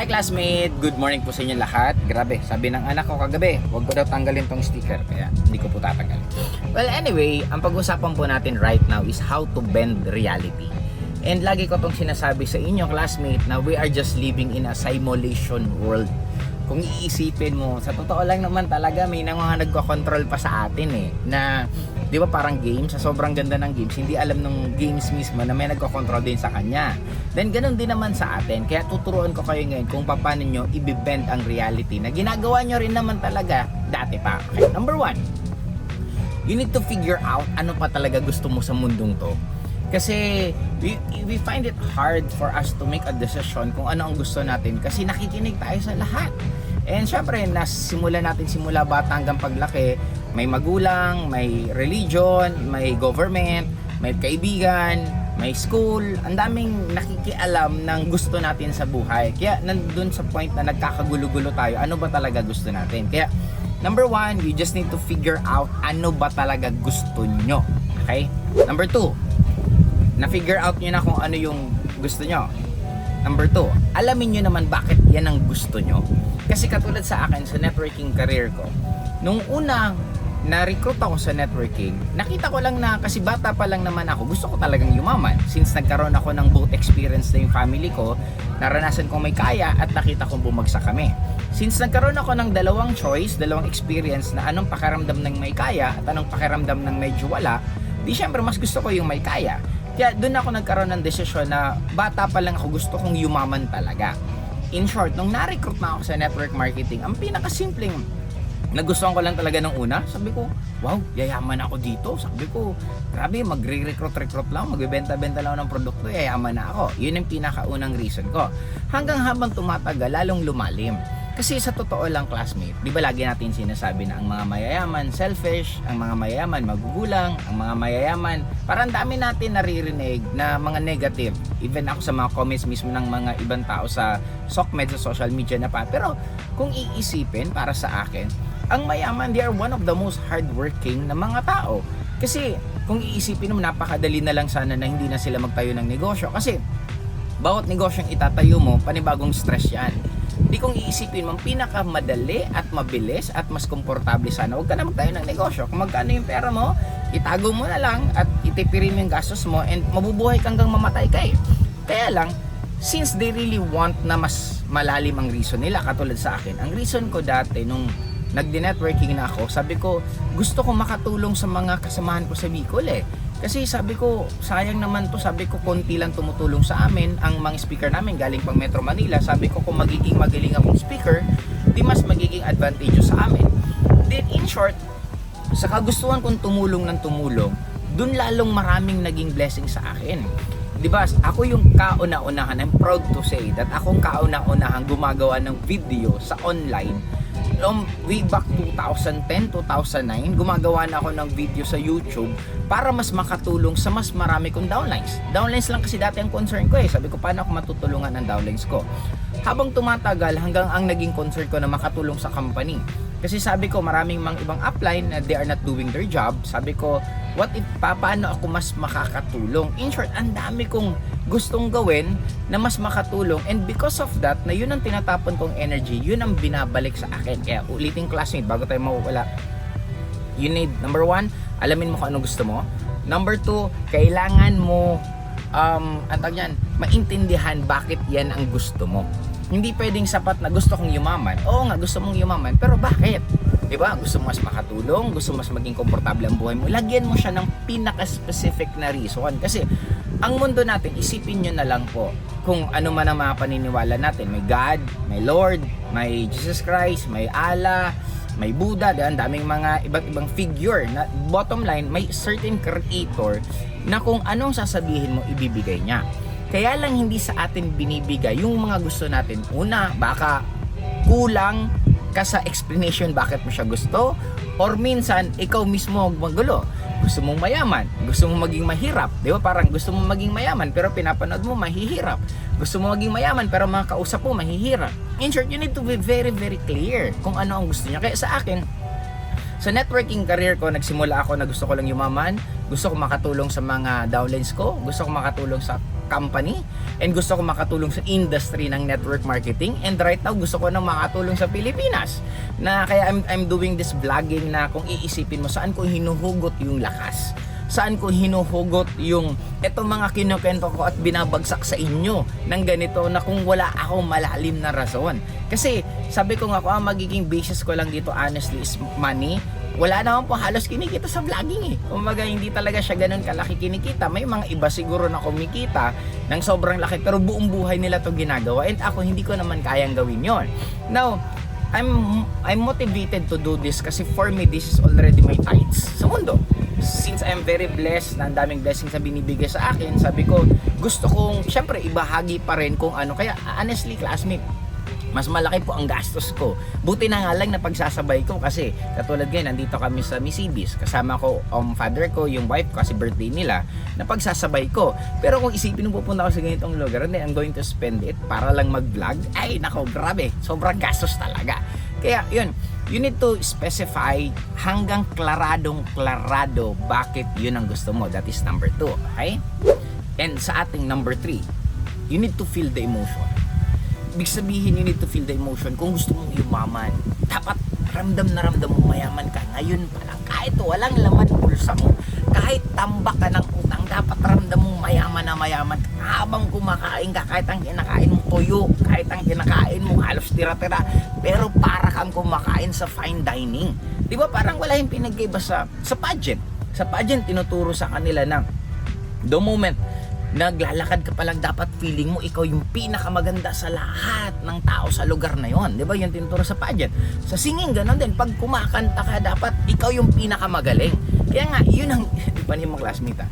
Hi classmate! Good morning po sa inyo lahat. Grabe, sabi ng anak ko kagabi, huwag ko daw tanggalin tong sticker, kaya hindi ko po tatanggalin. Well anyway, ang pag-usapan po natin right now is how to bend reality. And lagi ko tong sinasabi sa inyo classmate na we are just living in a simulation world. Kung iisipin mo, sa totoo lang naman talaga may mga nagko-control pa sa atin na di ba parang games, sa sobrang ganda ng games, hindi alam ng games mismo na may nagko-control din sa kanya. Then ganun din naman sa atin, kaya tuturuan ko kayo ngayon kung paano nyo i-bend ang reality na ginagawa nyo rin naman talaga dati pa. Okay, number 1, you need to figure out ano pa talaga gusto mo sa mundong to. Kasi we find it hard for us to make a decision kung ano ang gusto natin kasi nakikinig tayo sa lahat. And syempre, simula bata hanggang paglaki, may magulang, may religion, may government, may kaibigan, may school, ang daming nakikialam ng gusto natin sa buhay. Kaya nandun sa point na nagkakagulo-gulo tayo, ano ba talaga gusto natin. Kaya number 1, you just need to figure out ano ba talaga gusto nyo. Okay? Number 2, na-figure out nyo na kung ano yung gusto nyo. Number 2, alamin nyo naman bakit yan ang gusto nyo. Kasi katulad sa akin, sa networking career ko, nung una na-recruit ako sa networking, nakita ko lang na kasi bata pa lang naman ako, gusto ko talagang yumaman. Since nagkaroon ako ng both experience na yung family ko, naranasan kong may kaya at nakita kong bumagsak kami. Since nagkaroon ako ng dalawang choice, dalawang experience na anong pakiramdam ng may kaya at anong pakiramdam ng medyo wala, di syempre mas gusto ko yung may kaya. Kaya doon ako nagkaroon ng desisyon na bata pa lang ako, gusto kong yumaman talaga. In short, nung na-recruit na ako sa network marketing, ang pinakasimpleng nagustuhan ko lang talaga nung una, sabi ko, wow, yayaman ako dito. Sabi ko, grabe, magre-recruit lang, magbebenta-benta lang ng produkto, yayaman na ako. Yun ang pinakaunang reason ko. Hanggang habang tumatagal, lalong lumalim. Kasi sa totoo lang classmate, di ba lagi natin sinasabi na ang mga mayayaman selfish, ang mga mayayaman magugulang, ang mga mayayaman, parang dami natin naririnig na mga negative. Even ako sa mga comments mismo ng mga ibang tao sa SOCMED, sa social media na pa. Pero kung iisipin para sa akin, ang mayaman, they are one of the most hardworking na mga tao. Kasi kung iisipin mo, napakadali na lang sana na hindi na sila magtayo ng negosyo. Kasi bawat negosyong itatayo mo, panibagong stress yan. Di kung iisipin mo, pinakamadali at mabilis at mas komportable sana, huwag ka na magtayo ng negosyo. Kung magkano yung pera mo, itago mo na lang at itipirin mo yung gastos mo and mabubuhay ka hanggang mamatay ka eh. Kaya lang, since they really want na mas malalim ang reason nila, katulad sa akin, ang reason ko dati nung nagdi-networking na ako, sabi ko, gusto ko makatulong sa mga kasamahan ko sa Bicol eh. Kasi sabi ko, sayang naman to, sabi ko, konti lang tumutulong sa amin, ang mga speaker namin galing pang Metro Manila, sabi ko, kung magiging magaling akong speaker, di mas magiging advantageous sa amin. Then in short, sa kagustuhan kong tumulong ng tumulong, dun lalong maraming naging blessing sa akin. Diba, ako yung kauna-unahan, I'm proud to say that akong kauna-unahan gumagawa ng video sa online. Way back 2010, 2009, gumagawa na ako ng video sa YouTube para mas makatulong sa mas marami kong downlines. Downlines lang kasi dati ang concern ko eh. Sabi ko, paano ako matutulungan ng downlines ko? Habang tumatagal, hanggang ang naging concern ko na makatulong sa company. Kasi sabi ko, maraming mga ibang upline na they are not doing their job. Sabi ko, what if, paano ako mas makakatulong? In short, ang dami kong gustong gawin na mas makatulong. And because of that, na yun ang tinatapon kong energy, yun ang binabalik sa akin. Kaya ulitin classmate, bago tayo mawawala, you need, number 1, alamin mo kung ano gusto mo. Number 2, kailangan mo, maintindihan bakit yan ang gusto mo. Hindi pwedeng sapat na gusto kong yumaman. Oo nga, gusto mong yumaman, pero bakit? Diba? Gusto mo mas makatulong, gusto mo mas maging komportable ang buhay mo. Lagyan mo siya ng pinaka-specific na reason. Kasi ang mundo natin, isipin nyo na lang po kung ano man ang mga paniniwala natin. May God, may Lord, may Jesus Christ, may Allah, may Buddha, ang daming mga iba't ibang figure na bottom line, may certain creator na kung anong sasabihin mo, ibibigay niya. Kaya lang hindi sa atin binibigay yung mga gusto natin. Una, baka kulang ka sa explanation bakit mo siya gusto, or minsan ikaw mismo magulo. Gusto mong mayaman, gusto mong maging mahirap, di ba? Parang gusto mong maging mayaman pero pinapanood mo mahihirap. Gusto mong maging mayaman pero mga kausap mo mahihirap. In short, you need to be very very clear kung ano ang gusto niya. Kaya sa akin, sa networking career ko, nagsimula ako na gusto ko lang yumaman, gusto ko makatulong sa mga downlines ko, gusto ko makatulong sa company and gusto ko makatulong sa industry ng network marketing, and right now gusto ko nang makatulong sa Pilipinas. Na kaya I'm doing this vlogging na kung iisipin mo saan ko hinuhugot yung lakas. Saan ko hinuhugot yung etong mga kinukwento ko at binabagsak sa inyo ng ganito na kung wala akong malalim na rason. Kasi sabi ko nga magiging basis ko lang dito honestly is money. Wala naman po halos kinikita sa vlogging eh. Kumbaga hindi talaga siya ganun kalaki kinikita. May mga iba siguro na kumikita ng sobrang laki pero buong buhay nila to ginagawa, and ako hindi ko naman kayang gawin yon. Now, I'm motivated to do this kasi for me this is already my tithes sa mundo. Since I'm very blessed na ang daming blessings na binibigay sa akin, sabi ko gusto kong syempre ibahagi pa rin kung ano. Kaya honestly classmate, mas malaki po ang gastos ko. Buti na nga lang na pagsasabay ko kasi katulad ngayon nandito kami sa Misibis. Kasama ko father ko, yung wife ko kasi birthday nila, na pagsasabay ko. Pero kung isipin mo pupunta ako sa ganitong lugar, then I'm going to spend it para lang mag-vlog. Ay nako, grabe. Sobrang gastos talaga. Kaya yun, you need to specify hanggang klarado bakit yun ang gusto mo. That is number 2, okay? And sa ating number 3, you need to feel the emotion. Ibig sabihin, you need to feel the emotion. Kung gusto mong yumaman, dapat ramdam na ramdam mo mayaman ka ngayon pa lang. Kahit walang laman pulsa mo, kahit tambak ka ng utang, dapat ramdam mong mayaman na mayaman habang kumakain ka. Kahit ang kinakain mo toyo, kahit ang kinakain mo halos tira-tira, pero para kang kumakain sa fine dining. Di ba parang wala yung pinag-iba sa pageant. Sa pageant, tinuturo sa kanila na the moment naglalakad ka pa lang, dapat feeling mo ikaw yung pinakamaganda sa lahat ng tao sa lugar na yon. Di ba? Yung tinuturo sa pageant. Sa singing, ganun din. Pag kumakanta ka, dapat ikaw yung pinakamagaling. Kaya nga, yun ang, di ba niyo mga classmate,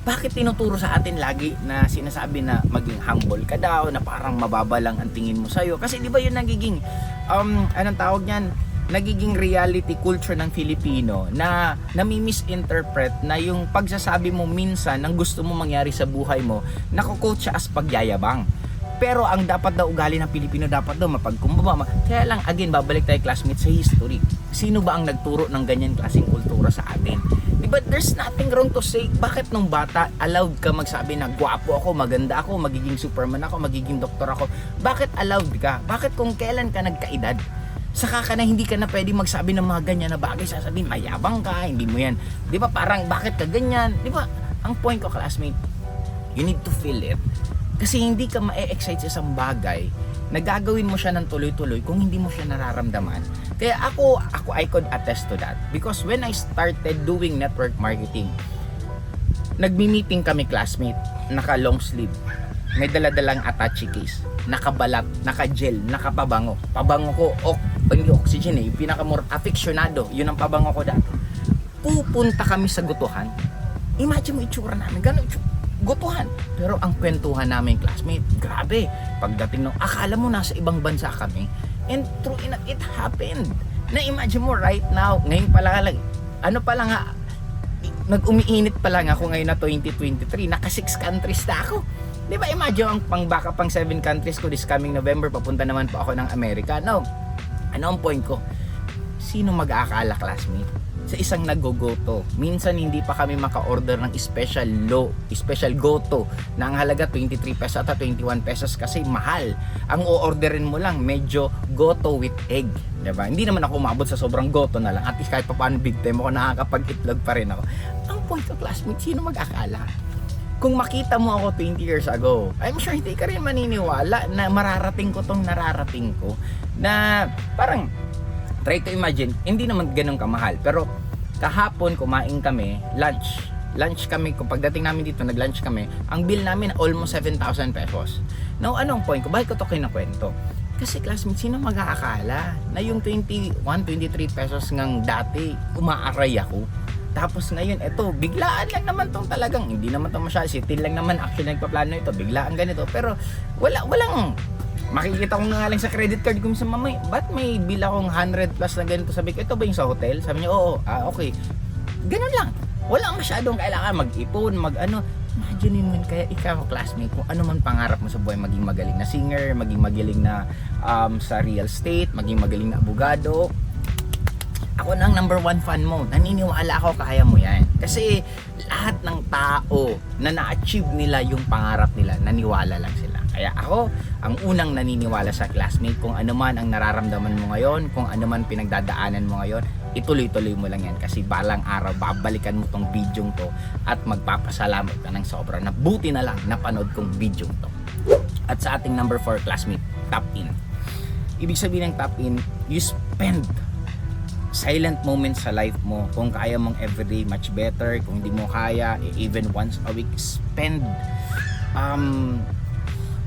bakit tinuturo sa atin lagi na sinasabi na maging humble ka daw, na parang mababa lang ang tingin mo sa'yo? Kasi di ba yun nagiging, anong tawag niyan? Nagiging reality culture ng Filipino na nami-misinterpret na yung pagsasabi mo minsan ng gusto mo mangyari sa buhay mo, nako-coach siya as pagyayabang. Pero ang dapat daw ugali ng Pilipino, dapat daw mapagkumbaba. Kaya lang, again, babalik tayo classmates sa history. Sino ba ang nagturo ng ganyan klaseng kultura sa atin? Diba, there's nothing wrong to say, bakit nung bata allowed ka magsabi na gwapo ako, maganda ako, magiging superman ako, magiging doktor ako? Bakit allowed ka? Bakit kung kailan ka nagkaedad? Saka ka na hindi ka na pwede magsabi ng mga ganyan na bagay, sasabihin mayabang ka, hindi mo yan. Di ba parang bakit ka ganyan? Di ba ang point ko classmate, you need to feel it. Kasi hindi ka ma-excite sa isang bagay na gagawin mo siya ng tuloy-tuloy kung hindi mo siya nararamdaman. Kaya ako I could attest to that. Because when I started doing network marketing, nagmi-meeting kami classmate, naka long sleeve, may daladalang attache case, nakabalat, naka-gel, nakapabango. Pabango ko, hindi oxygen eh, yung pinakamore aficionado, yun ang pabango ko dati. Pupunta kami sa gutuhan. Imagine mo itsura namin, gano'n gutuhan. Pero ang kwentuhan namin classmate, grabe. Pagdating nung, akala mo nasa ibang bansa kami, and true enough, it happened. Na imagine mo right now, ngayon pa lang, nag-umiinit pa lang ako ngayon na 2023, naka 6 countries na ako. Di ba imagine ang baka pang 7 countries ko this coming November, papunta naman po ako ng Amerika. Now, ano ang point ko? Sino mag-aakala classmate? Sa isang nag-go-to. Minsan hindi pa kami maka-order ng special go-to na ang halaga 23 pesos at 21 pesos kasi mahal. Ang o-orderin mo lang medyo go-to with egg. Diba? Hindi naman ako umabot sa sobrang go-to na lang. At least kahit pa paano big time ako, nakakapag-itlog pa rin ako. Ang point ko classmate, sino mag-akala? Kung makita mo ako 20 years ago, I'm sure hindi ka rin maniniwala na mararating ko tong nararating ko. Na parang, try to imagine, hindi naman ganun kamahal. Pero kahapon kumain kami, lunch kami, kung pagdating namin dito, nag-lunch kami, ang bill namin almost 7,000 pesos. Now, anong point ko? Bakit ko to kinakwento? Kasi classmates, sino mag-aakala na yung 21, 23 pesos ngang dati, umaaray ako? Tapos ngayon, eto, biglaan lang naman tong talagang, hindi naman tong masyado, sitil lang naman actually nagpaplano ito, biglaan ganito. Pero walang, makikita ko nga lang sa credit card ko sa mamay, ba't may bill akong 100 plus na ganito? Sabi ko, ito ba yung sa hotel? Sabi niya, oo, okay. Ganun lang. Walang masyadong kailangan mag-ipon, mag-ano. Imagine mo kaya ikaw, classmate, kung ano man pangarap mo sa buhay, maging magaling na singer, maging magaling na sa real estate, maging magaling na abogado. Ako ako ng number 1 fan mo. Naniniwala ako kaya mo yan. Kasi lahat ng tao na na-achieve nila yung pangarap nila, naniwala lang sila. Kaya ako, ang unang naniniwala sa classmate, kung ano man ang nararamdaman mo ngayon, kung ano man pinagdadaanan mo ngayon, ituloy-tuloy mo lang yan. Kasi balang araw, babalikan mo tong video to at magpapasalamat ka ng sobra na buti na lang napanood kong video to. At sa ating number 4 classmate, tap in. Ibig sabihin ng tap in, you spend silent moments sa life mo. Kung kaya mong everyday, much better. Kung hindi mo kaya, even once a week, spend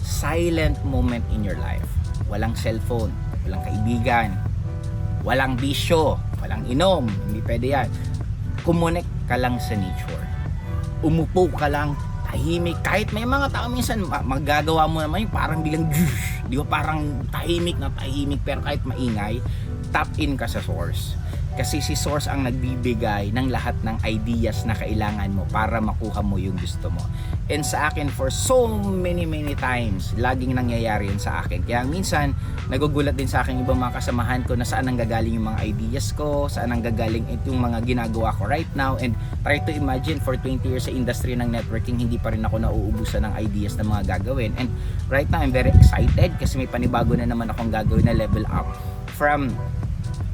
silent moment in your life. Walang cellphone, walang kaibigan, walang bisyo, walang inom, hindi pwede yan. Connect ka lang sa nature. Umupo ka lang, tahimik. Kahit may mga tao minsan magagawa mo naman yung parang bilang di ba, parang tahimik na tahimik, pero kahit maingay, tap in ka sa source. Kasi si source ang nagbibigay ng lahat ng ideas na kailangan mo para makuha mo yung gusto mo. And sa akin, for so many times, laging nangyayari yun sa akin. Kaya minsan, nagugulat din sa akin ibang mga kasamahan ko na saan nanggagaling yung mga ideas ko, saan nanggagaling yung mga ginagawa ko right now. And try to imagine, for 20 years sa industry ng networking, hindi pa rin ako nauubusan ng ideas na mga gagawin. And right now, I'm very excited kasi may panibago na naman akong gagawin na level up.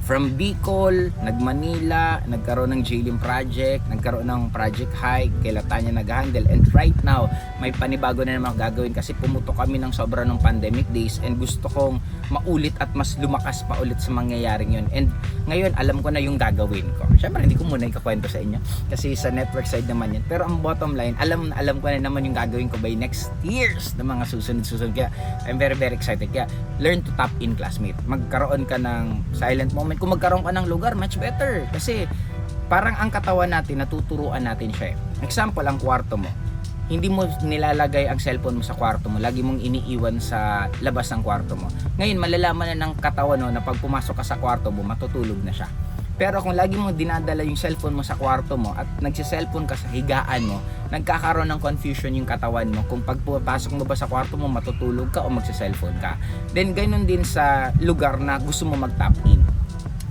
From Bicol, nag-Manila, nagkaroon ng J-Lim project, nagkaroon ng Project High, kay Tanya nag-handle. And right now, may panibago na naman gagawin kasi pumutok kami ng sobra ng pandemic days and gusto kong maulit at mas lumakas pa ulit sa mangyayaring yun. And ngayon, alam ko na yung gagawin ko. Siyempre, hindi ko muna ikakwento sa inyo kasi sa network side naman yun. Pero ang bottom line, alam ko na naman yung gagawin ko by next years na mga susunod. Kaya I'm very excited. Kaya learn to tap in, classmate. Magkaroon ka ng silent moment. Kung magkaroon ka ng lugar, much better. Kasi parang ang katawan natin, natuturuan natin siya. Example, ang kwarto mo. Hindi mo nilalagay ang cellphone mo sa kwarto mo. Lagi mong iniiwan sa labas ng kwarto mo. Ngayon, malalaman na ng katawan mo na pag pumasok ka sa kwarto mo, matutulog na siya. Pero kung lagi mong dinadala yung cellphone mo sa kwarto mo at nagsi-cellphone ka sa higaan mo, nagkakaroon ng confusion yung katawan mo kung pagpapasok mo ba sa kwarto mo, matutulog ka o magsi-cellphone ka. Then, ganun din sa lugar na gusto mo mag-tap in.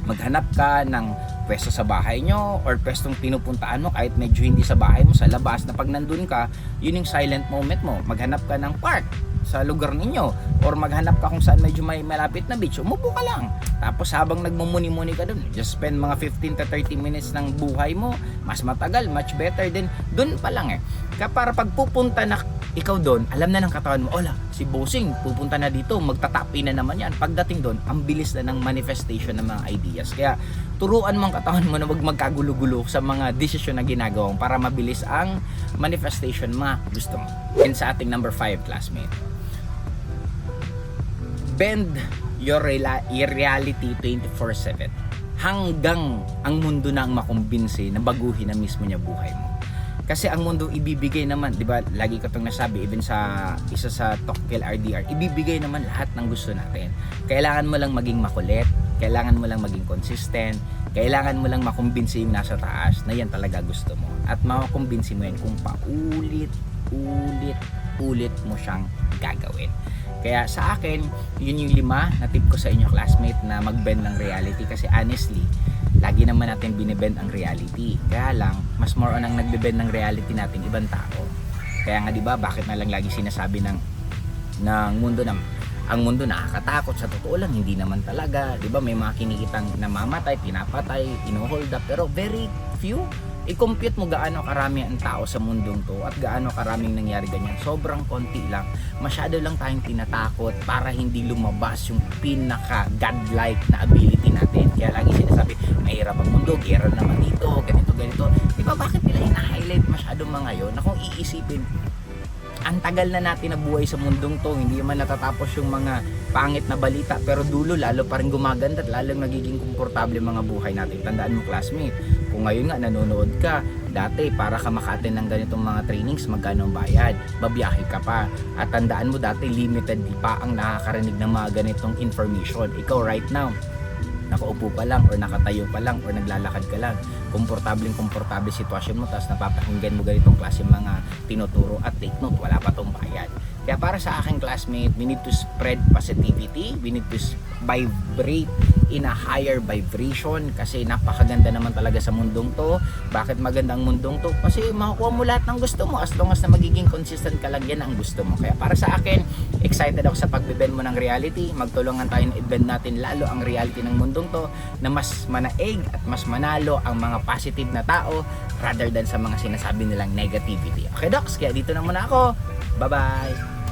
Maghanap ka ng pwesto sa bahay nyo or pwestong pinupuntaan mo kahit medyo hindi sa bahay mo, sa labas, na pag nandun ka, yun yung silent moment mo. Maghanap ka ng park sa lugar ninyo or maghanap ka kung saan medyo may malapit na beach, umupo ka lang. Tapos habang nagmumuni-muni ka dun, just spend mga 15 to 30 minutes ng buhay mo, mas matagal, much better din. Dun pa lang Kaya para pag pupunta na ikaw doon, alam na ng katawan mo, ola, si Bossing pupunta na dito, magtatapi na naman yan. Pagdating doon, ang bilis na ng manifestation ng mga ideas. Kaya turuan mo ang katawan mo na wag magkagulo-gulo sa mga desisyon na ginagawa mo para mabilis ang manifestation mga gusto mo. And sa ating number 5 classmate, bend your reality 24/7 hanggang ang mundo na ang makumbinsi na baguhin na mismo niya buhay mo. Kasi ang mundo ibibigay naman, 'di ba? Lagi ko 'tong nasabi even sa isa sa Talkkill RDR, ibibigay naman lahat ng gusto natin. Kailangan mo lang maging makulit, kailangan mo lang maging consistent, kailangan mo lang makumbinsi yung nasa taas na yan talaga gusto mo. At makukumbinsi mo yan kung paulit mo siyang gagawin. Kaya sa akin, yun yung 5 na tip ko sa inyo, classmate, na mag-bend ng reality. Kasi honestly, lagi naman natin binibend ang reality. Kaya lang, mas more on ang nagbe-bend ng reality natin ibang tao. Kaya nga 'di ba, bakit na lang lagi sinasabi ng mundo na ang mundo nakakatakot? Sa totoo lang, hindi naman talaga. 'Di ba, may mga kinikitang namamatay, pinapatay, ino-hold up, pero very few. I-compute mo gaano karami ang tao sa mundong to at gaano karaming nangyari ganyan. Sobrang konti lang. Masyado lang tayong tinatakot para hindi lumabas yung pinaka godlike na ability natin. Kaya lagi sinasabi, mahirap ang mundo, gera naman dito, ganito. Di ba, bakit nila hina-highlight masyado mga yun? Na kung iisipin, ang tagal na natin na buhay sa mundong to, hindi man natatapos yung mga pangit na balita, pero dulo lalo pa rin gumaganda at lalong nagiging komportable mga buhay natin. Tandaan mo, classmate, kung ngayon nga nanonood ka, dati para ka maka-attend ng ganitong mga trainings, magkano ang bayad, babiyahe ka pa. At tandaan mo, dati limited pa ang nakakarinig ng mga ganitong information. Ikaw right now, nakaupo pa lang or nakatayo pa lang or naglalakad ka lang, komportable sitwasyon mo, tapos napapakinggan mo ganitong klase mga tinuturo at take note, wala pa tong bayad. Kaya para sa aking classmate, we need to spread positivity, we need to vibrate in a higher vibration kasi napakaganda naman talaga sa mundong to. Bakit maganda ang mundong to? Kasi makukuha mo lahat ng gusto mo as long as na magiging consistent ka lang, yan ang gusto mo. Kaya para sa akin, excited ako sa pag-bend mo ng reality. Magtulungan tayo na i-bend natin lalo ang reality ng mundong to na mas manaig at mas manalo ang mga positive na tao rather than sa mga sinasabi nilang negativity. Okay, Docs? Kaya dito na muna ako. Bye-bye!